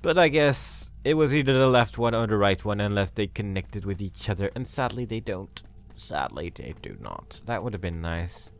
But I guess it was either the left one or the right one, unless they connected with each other, and sadly they don't. Sadly they do not. That would have been nice.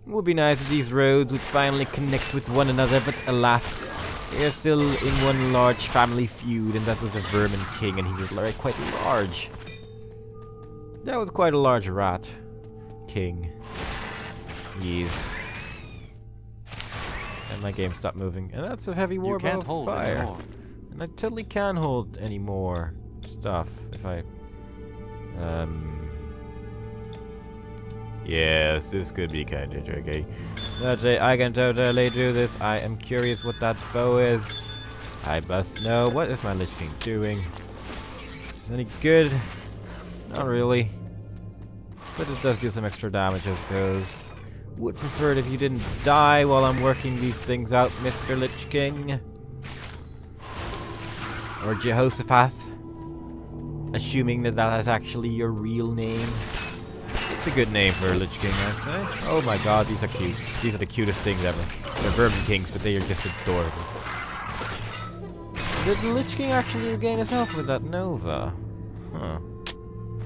It would be nice if these roads would finally connect with one another, but alas, they are still in one large family feud, and that was a vermin king, and he was quite large. That was quite a large rat king. Yes. And my game stopped moving, and that's a heavy war can't hold fire. anymore. And I totally can hold any more stuff if I. Yes, this could be kind of tricky. But I can totally do this. I am curious what that bow is. I must know. What is my Lich King doing? Is it any good? Not really. But it does do some extra damage, I suppose. Would prefer it if you didn't die while I'm working these things out, Mr. Lich King. Or Jehoshaphat. Assuming that that is actually your real name. It's a good name for a Lich King, I'd say. Oh my god, these are cute. These are the cutest things ever. They're Vermin Kings, but they are just adorable. Did the Lich King actually regain his health with that Nova? Huh.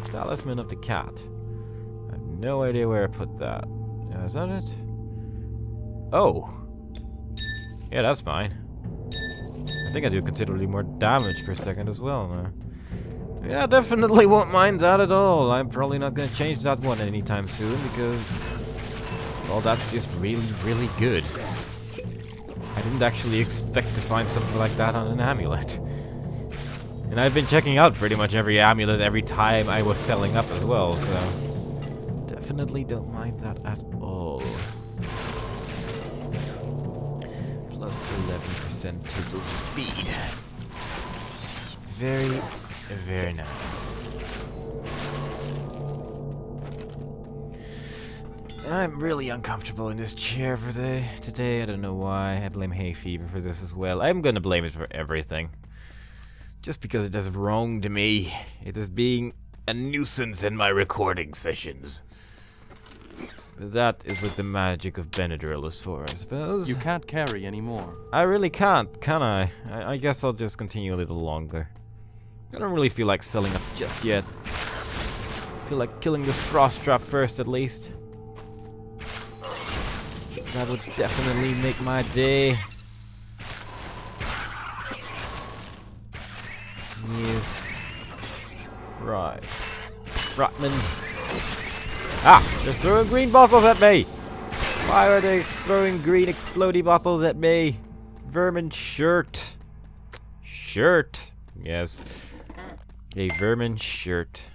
Talisman of the Cat. I have no idea where I put that. Is that it? Oh! Yeah, that's fine. I think I do considerably more damage per second as well now. Yeah, definitely won't mind that at all. I'm probably not going to change that one anytime soon because, well, that's just really, really good. I didn't actually expect to find something like that on an amulet. And I've been checking out pretty much every amulet every time I was selling up as well, so definitely don't mind that at all. Plus 11% total speed. Very, very nice. I'm really uncomfortable in this chair for today. I don't know why. I blame hay fever for this as well. I'm gonna blame it for everything. Just because it has wronged me. It is being a nuisance in my recording sessions. That is what the magic of Benadryl is for, I suppose. You can't carry anymore. I really can't, can I? I guess I'll just continue a little longer. I don't really feel like selling up just yet. I feel like killing this frost trap first, at least. That would definitely make my day. Yes. Right. Rotman. Ah! They're throwing green bottles at me! Why are they throwing green explodey bottles at me? Vermin shirt. Shirt. Yes. A vermin shirt.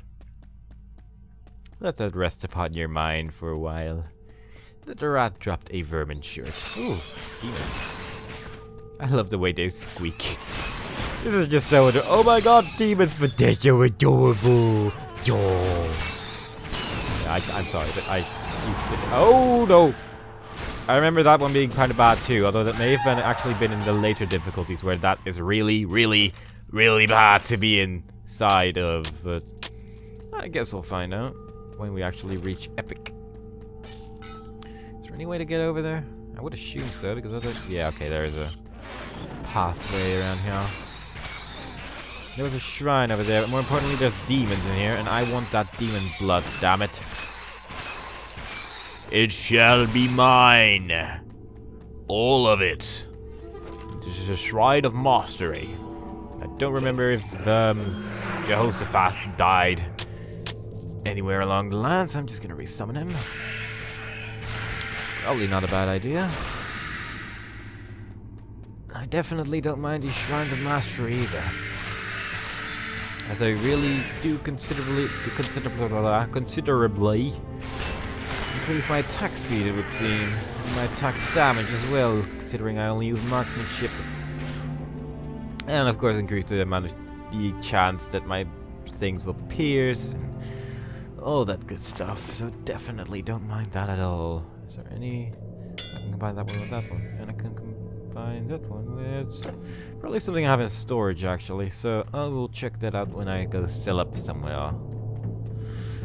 Let that rest upon your mind for a while. That the rat dropped a vermin shirt. Ooh, demons. I love the way they squeak. This is just so adorable. Oh my god, demons, but they're so adorable. Yeah, I'm sorry, but oh no! I remember that one being kind of bad too, although that may have actually been in the later difficulties where that is really, really, really bad to be inside of. But I guess we'll find out when we actually reach epic. Is there any way to get over there? I would assume so, because other. Yeah, okay, there is a pathway around here. There was a shrine over there, but more importantly, there's demons in here, and I want that demon blood, damn it. It shall be mine. All of it. This is a shrine of mastery. I don't remember if Jehoshaphat died anywhere along the line, so I'm just gonna resummon him. Probably not a bad idea. I definitely don't mind these shrines of mastery either, as I really do considerably increase my attack speed, it would seem, and my attack damage as well, considering I only use marksmanship, and of course increase the amount of the chance that my things will pierce and all that good stuff. So definitely don't mind that at all. Is there any? I can combine that one with that one, and I can combine that one with probably something I have in storage actually. So I will check that out when I go sell up somewhere.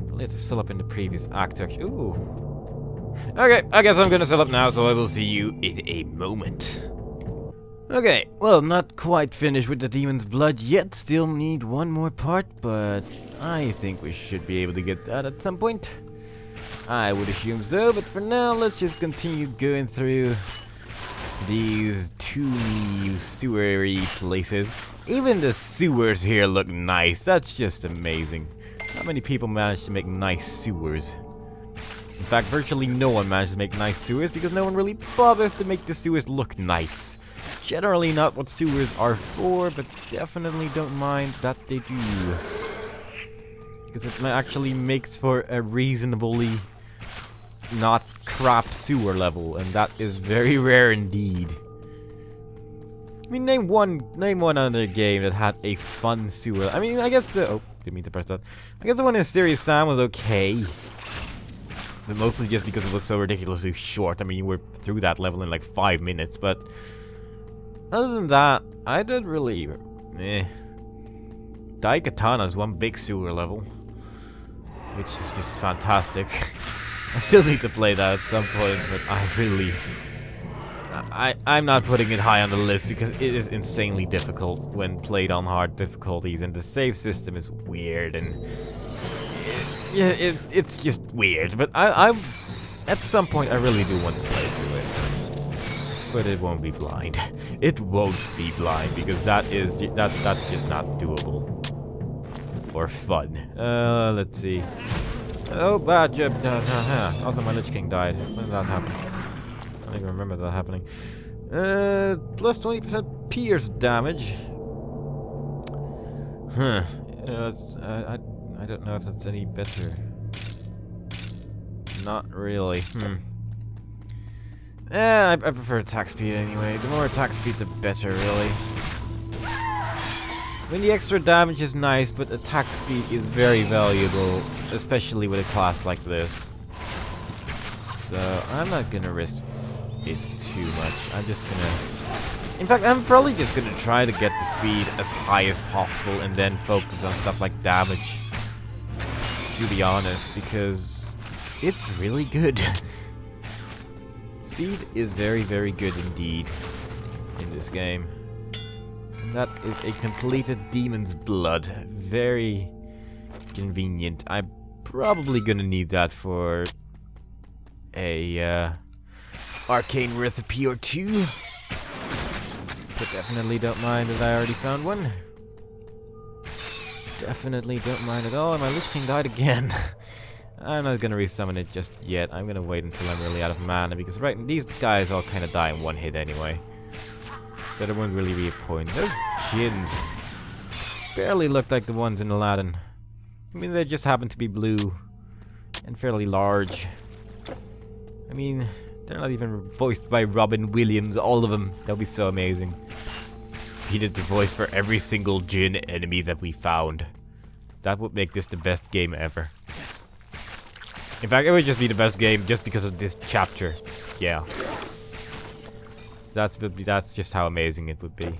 Probably have to sell up in the previous act actually. Ooh. Okay, I guess I'm gonna sell up now, so I will see you in a moment. Okay, well, not quite finished with the Demon's Blood yet. Still need one more part, but I think we should be able to get that at some point. I would assume so, but for now, let's just continue going through these two new sewery places. Even the sewers here look nice. That's just amazing. How many people manage to make nice sewers? In fact, virtually no one managed to make nice sewers because no one really bothers to make the sewers look nice. Generally not what sewers are for, but definitely don't mind that they do. Because it actually makes for a reasonably not crap sewer level, and that is very rare indeed. I mean, name one other game that had a fun sewer. I mean, I guess oh, didn't mean to press that. I guess the one in Serious Sam was okay. But mostly just because it was so ridiculously short. I mean, you were through that level in like 5 minutes, but other than that, I did really Daikatana's one big sewer level, which is just fantastic. I still need to play that at some point, but I'm not putting it high on the list because it is insanely difficult when played on hard difficulties, and the save system is weird, and it's just weird. But I at some point I really do want to play through it, but it won't be blind. It won't be blind because that's just not doable or fun. Let's see. Oh, bad job. Also, my Lich King died. When did that happen? I don't even remember that happening. Plus 20% pierce damage. Huh. I don't know if that's any better. Not really. I prefer attack speed anyway. The more attack speed, the better, really. I mean, the extra damage is nice, but attack speed is very valuable, especially with a class like this. So, I'm not gonna risk it too much. I'm just gonna... In fact, I'm probably just gonna try to get the speed as high as possible and then focus on stuff like damage, to be honest, because it's really good. Speed is very, very good indeed in this game. And that is a completed Demon's Blood. Very convenient. I'm probably gonna need that for a arcane recipe or two. But definitely don't mind that I already found one. Definitely don't mind at all. And my Lich King died again. I'm not gonna resummon it just yet. I'm gonna wait until I'm really out of mana, because these guys all kind of die in one hit anyway. So there won't really be a point. Those chins barely look like the ones in Aladdin. I mean, they just happen to be blue and fairly large. I mean, they're not even voiced by Robin Williams, all of them. That would be so amazing. He did the voice for every single Jinn enemy that we found. That would make this the best game ever. In fact, it would just be the best game just because of this chapter. Yeah. That's just how amazing it would be.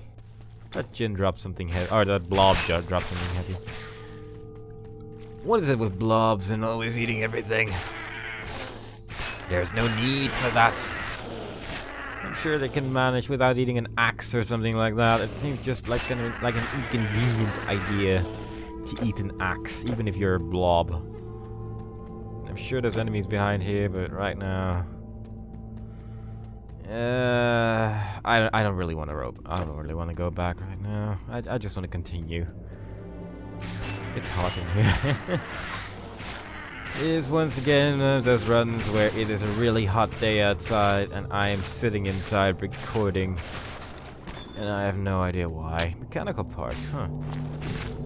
That Jinn dropped something heavy. Or that blob dropped something heavy. What is it with blobs and always eating everything? There's no need for that. I'm sure they can manage without eating an axe or something like that. It seems just like an inconvenient idea to eat an axe, even if you're a blob. I'm sure there's enemies behind here, but right now, I don't really want to rope. I don't really want to go back right now. I just want to continue. It's hot in here. It is once again one of those runs where it is a really hot day outside and I am sitting inside recording, and I have no idea why. Mechanical parts, huh?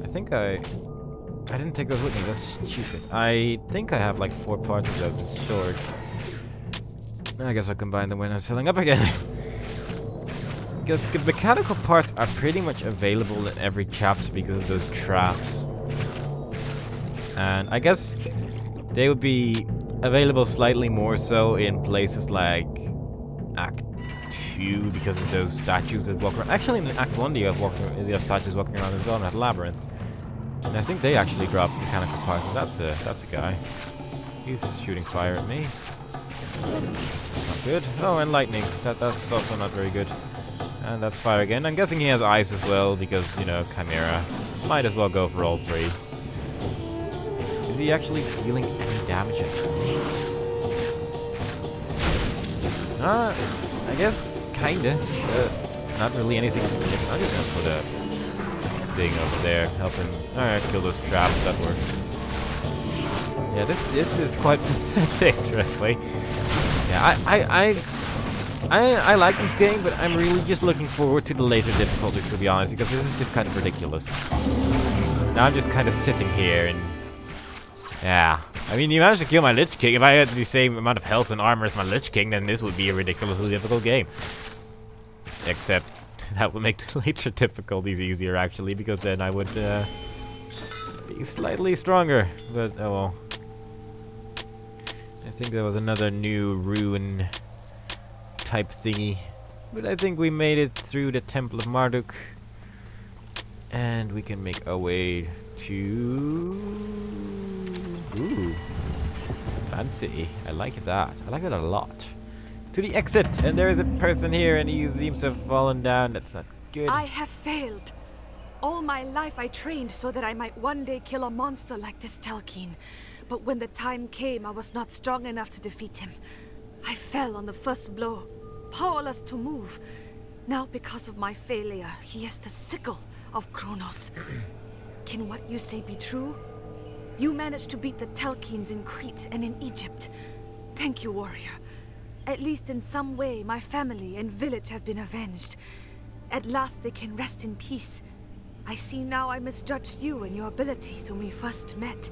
I think I didn't take those with me. That's stupid. I think I have like 4 parts of those in storage. I guess I'll combine them when I'm selling up again. Because the mechanical parts are pretty much available in every chapter because of those traps. And I guess they would be available slightly more so in places like Act 2 because of those statues that walk around. Actually, in Act 1 you have statues walking around as well in that labyrinth. And I think they actually drop mechanical parts. That's a guy. He's shooting fire at me. That's not good. Oh, and lightning. That's also not very good. And that's fire again. I'm guessing he has ice as well, because, you know, Chimera. Might as well go for all three. Is he actually dealing any damage at all? I guess, kinda. Not really anything significant. I'm just gonna put a thing over there, helping. Alright, kill those traps, that works. Yeah, this is quite pathetic, really. Yeah, I like this game, but I'm really just looking forward to the later difficulties, to be honest, because this is just kind of ridiculous. Now I'm just kind of sitting here and... Yeah. I mean, you managed to kill my Lich King. If I had the same amount of health and armor as my Lich King, then this would be a ridiculously difficult game. Except, that would make the later difficulties easier, actually, because then I would be slightly stronger. But, oh well. I think there was another new rune type thingy. But I think we made it through the Temple of Marduk. And we can make our way to... Ooh. Fancy. I like that. I like that a lot. To the exit! And there is a person here and he seems to have fallen down. That's not good. I have failed. All my life I trained so that I might one day kill a monster like this Telkine. But when the time came, I was not strong enough to defeat him. I fell on the first blow, powerless to move. Now, because of my failure, he is the sickle of Kronos. Can what you say be true? You managed to beat the Telkines in Crete and in Egypt. Thank you, warrior. At least in some way, my family and village have been avenged. At last they can rest in peace. I see now I misjudged you and your abilities when we first met.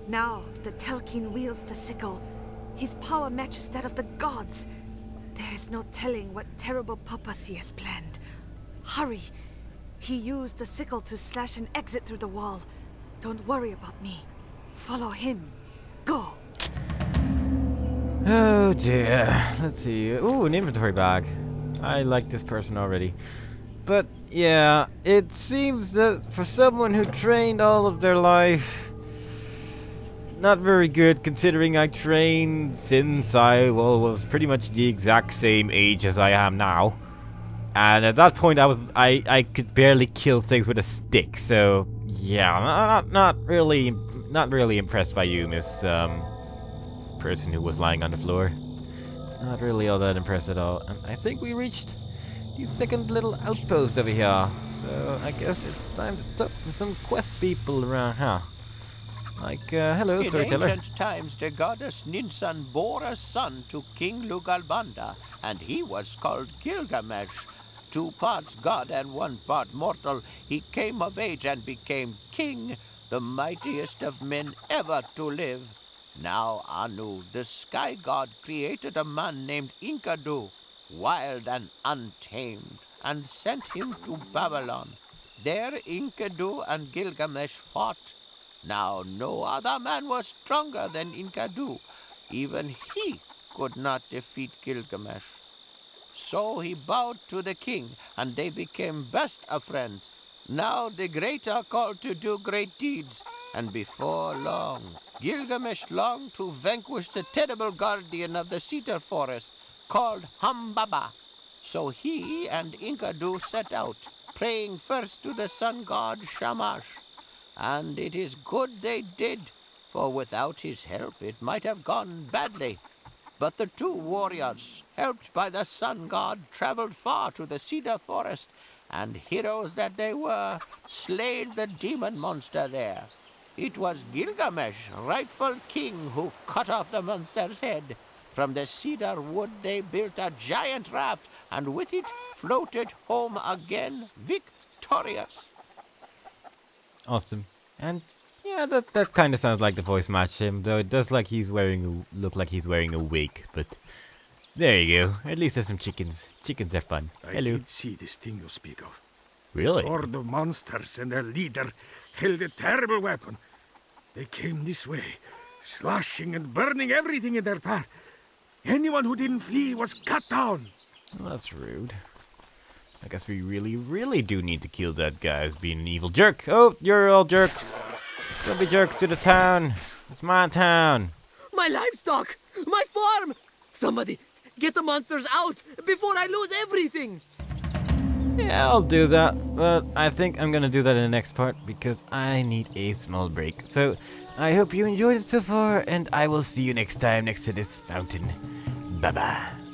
Now the Telkine wields the sickle. His power matches that of the gods. There is no telling what terrible purpose he has planned. Hurry! He used the sickle to slash an exit through the wall. Don't worry about me. Follow him. Go! Oh dear. Let's see. Ooh, an inventory bag. I like this person already. But yeah, it seems that for someone who trained all of their life, not very good, considering I trained since I was pretty much the exact same age as I am now. And at that point I could barely kill things with a stick. So yeah, not really impressed by you, Miss person who was lying on the floor. Not really all that impressed at all. And I think we reached the second little outpost over here. So I guess it's time to talk to some quest people around here. Like, hello, storyteller. In ancient times, the goddess Ninsun bore a son to King Lugalbanda, and he was called Gilgamesh. 2 parts god and 1 part mortal, he came of age and became king, the mightiest of men ever to live. Now Anu, the sky god, created a man named Enkidu, wild and untamed, and sent him to Babylon. There Enkidu and Gilgamesh fought. Now no other man was stronger than Enkidu. Even he could not defeat Gilgamesh. So he bowed to the king, and they became best of friends. Now the great are called to do great deeds, and before long, Gilgamesh longed to vanquish the terrible guardian of the cedar forest, called Humbaba. So he and Enkidu set out, praying first to the sun god Shamash. And it is good they did, for without his help it might have gone badly. But the 2 warriors, helped by the sun god, traveled far to the cedar forest, and heroes that they were, slayed the demon monster there. It was Gilgamesh, rightful king, who cut off the monster's head. From the cedar wood they built a giant raft, and with it floated home again, victorious. Awesome. And yeah, that kind of sounds like the voice matched him, though it does look like he's wearing a wig. But there you go. At least there's some chickens. Chickens have fun. I did see this thing you speak of. Really? A horde of monsters and their leader held a terrible weapon. They came this way, slashing and burning everything in their path. Anyone who didn't flee was cut down. Well, that's rude. I guess we really do need to kill that guy as being an evil jerk. Oh, you're all jerks. Don't be jerks to the town. It's my town. My livestock! My farm! Somebody, get the monsters out before I lose everything! Yeah, I'll do that, but I think I'm gonna do that in the next part because I need a small break. So, I hope you enjoyed it so far, and I will see you next time next to this fountain. Bye-bye.